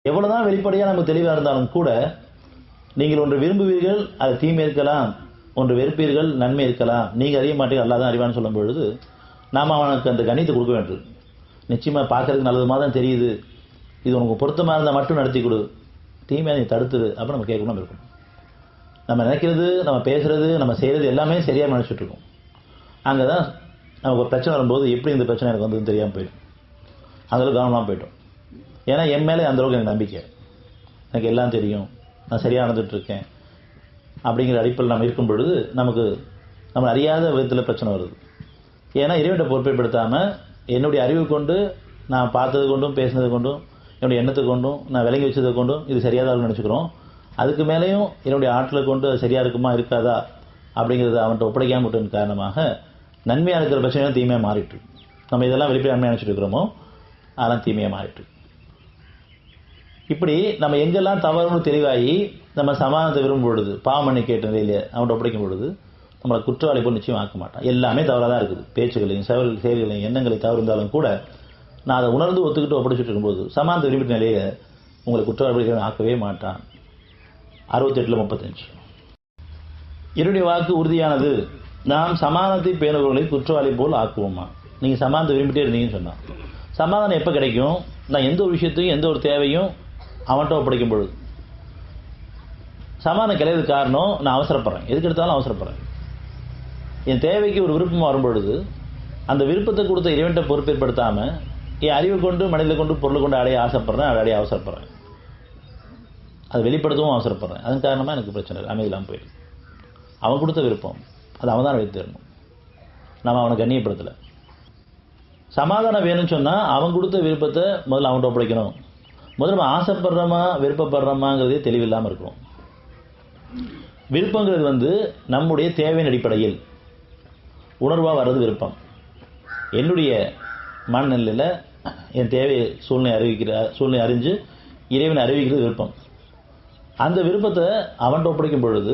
எவ்வளவுதான் வெளிப்படையாக நமக்கு தெளிவாக இருந்தாலும் கூட நீங்கள் ஒன்று விரும்புவீர்கள், அது தீமை இருக்கலாம், ஒன்று வெறுப்பீர்கள், நன்மை இருக்கலாம், நீங்கள் அறிய மாட்டீர்கள், அல்லாஹ் தான் அறிவான்னு சொல்லும் பொழுது நாம் அவனுக்கு அந்த கணித்தை கொடுக்க வேண்டும். நிச்சயமாக பார்க்கறதுக்கு நல்லதுமாக தான் தெரியுது, இது உனக்கு பொருத்தமாக இருந்தால் மட்டும் நடத்தி கொடு, தீமையை நீ தடுத்துரு அப்போ நம்ம கேட்கணும் இருக்கணும். நம்ம நினைக்கிறது, நம்ம பேசுறது, நம்ம செய்கிறது எல்லாமே சரியாக நினச்சிட்டு இருக்கோம். அங்கே தான் நமக்கு ஒரு பிரச்சனை வரும்போது எப்படி இந்த பிரச்சனை எனக்கு வந்ததுன்னு தெரியாமல் போயிடும், அந்தளவுக்கு கவனமாக போய்ட்டோம். ஏன்னா என் மேலே அந்தளவுக்கு எனக்கு நம்பிக்கை, எனக்கு எல்லாம் தெரியும், நான் சரியாக நடந்துகிட்ருக்கேன் அப்படிங்கிற அடிப்படையில் நம்ம இருக்கும் பொழுது நமக்கு நம்ம அறியாத விதத்தில் பிரச்சனை வருது. ஏன்னா இறைவனை பொறுப்பைப்படுத்தாமல் என்னுடைய அறிவு கொண்டு நான் பார்த்தது கொண்டும் பேசினது கொண்டும் என்னுடைய எண்ணத்தை கொண்டும் நான் விளங்கி வச்சதை கொண்டும் இது சரியாக தான் நினச்சிக்கிறோம். அதுக்கு மேலேயும் என்னுடைய ஆற்றலை கொண்டு அது சரியாக இருக்குமா இருக்காதா அப்படிங்கிறத அவன்கிட்ட ஒப்படைக்காமல் விட்டதன் காரணமாக நன்மையாக இருக்கிற பிரச்சனையும் தீமையாக மாறிட்டு, நம்ம இதெல்லாம் வெளிப்படையாக நன்மையாக நினச்சிட்டு இருக்கிறோமோ அதெல்லாம் தீமையாக மாறிட்டு. இப்படி நம்ம எங்கெல்லாம் தவறுன்னு தெளிவாகி நம்ம சமாதானத்தை விரும்பும் பொழுது, பாவமண்ணை கேட்ட நிலையில அவன்கிட்ட ஒப்படைக்கும் பொழுது நம்மளை குற்றவாளி போல் நிச்சயம் ஆக்க மாட்டான். எல்லாமே தவறாக தான் இருக்குது, பேச்சுகளையும் செயல்களையும் எண்ணங்களை தவறு இருந்தாலும் கூட நான் அதை உணர்ந்து ஒத்துக்கிட்டு ஒப்படைச்சிட்டு இருக்கும்போது சமாதானத்தை விரும்பிட்ட நிலையில உங்களை குற்றவாளி ஆக்கவே மாட்டான். 68-35 என்னுடைய வாக்கு உறுதியானது, நாம் சமாதானத்தை பேணுபவர்களை குற்றவாளி போல் ஆக்குவோமா. நீங்கள் சமாதானத்தை விரும்பிட்டே இருந்தீங்கன்னு சொன்னான். சமாதானம் எப்போ கிடைக்கும்? நான் எந்த ஒரு விஷயத்தையும் எந்த ஒரு தேவையும் அவன்கிட்ட ஒப்படைக்கும் பொழுது. சமாதானம் கிடையாது காரணம் நான் அவசரப்படுறேன், எதுக்கு எடுத்தாலும் அவசரப்படுறேன். என் தேவைக்கு ஒரு விருப்பம் வரும்பொழுது அந்த விருப்பத்தை கொடுத்த இறைவன்கிட்ட பொறுப்பேற்படுத்தாமல் என் அறிவை கொண்டு மனிதனை கொண்டு பொருளை கொண்டு அடைய ஆசைப்படுறேன், அடைய அவசரப்படுறேன், அதை வெளிப்படுத்தவும் அவசரப்படுறேன். அதன் காரணமாக எனக்கு பிரச்சனை அமைதியெல்லாம் போயிடுது. அவன் கொடுத்த விருப்பம் அது அவன் தான் வைத்து தரணும், நம்ம அவனை கண்ணியப்படுத்தலை. சமாதானம் வேணும்னு சொன்னால் அவன் கொடுத்த விருப்பத்தை முதல்ல அவன்கிட்ட ஒப்படைக்கணும். முதல்ல நம்ம ஆசைப்படுறோமா விருப்பப்படுறோமாங்கிறதே தெளிவில்லாமல் இருக்கும். விருப்பங்கிறது நம்முடைய தேவையின் அடிப்படையில் உணர்வாக வர்றது விருப்பம். என்னுடைய மனநிலையில் என் தேவையை சூழ்நிலை அறிஞ்சு இறைவனை அறிவிக்கிறது விருப்பம். அந்த விருப்பத்தை அவன்கிட்ட ஒப்படைக்கும் பொழுது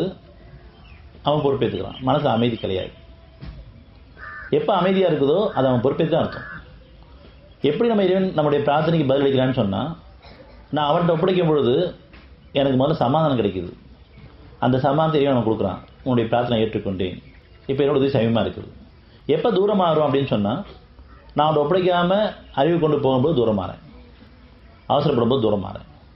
அவன் பொறுப்பேற்றுக்கிறான், மனசு அமைதி கிடையாது. எப்போ அமைதியாக இருக்குதோ அது அவன் பொறுப்பேற்று அர்த்தம். எப்படி நம்ம இறைவன் நம்முடைய பிரார்த்தனைக்கு பதிலளிக்கிறான்னு சொன்னால், நான் அவன்கிட்ட ஒப்படைக்கும் பொழுது எனக்கு முதல்ல சமாதானம் கிடைக்குது. அந்த சமாதானத்தை இறைவன் அவன் கொடுக்குறான், உன்னுடைய பிரார்த்தனை ஏற்றுக்கொண்டேன், இப்போ என்னோட உதவி சமயமாக இருக்குது. எப்போ தூரமாகறோம் அப்படின்னு சொன்னால், நான் அவன்கிட்ட ஒப்படைக்காமல் அறிவு கொண்டு போகும்போது தூரமாறேன், அவசரப்படும் போது தூரமாறேன்.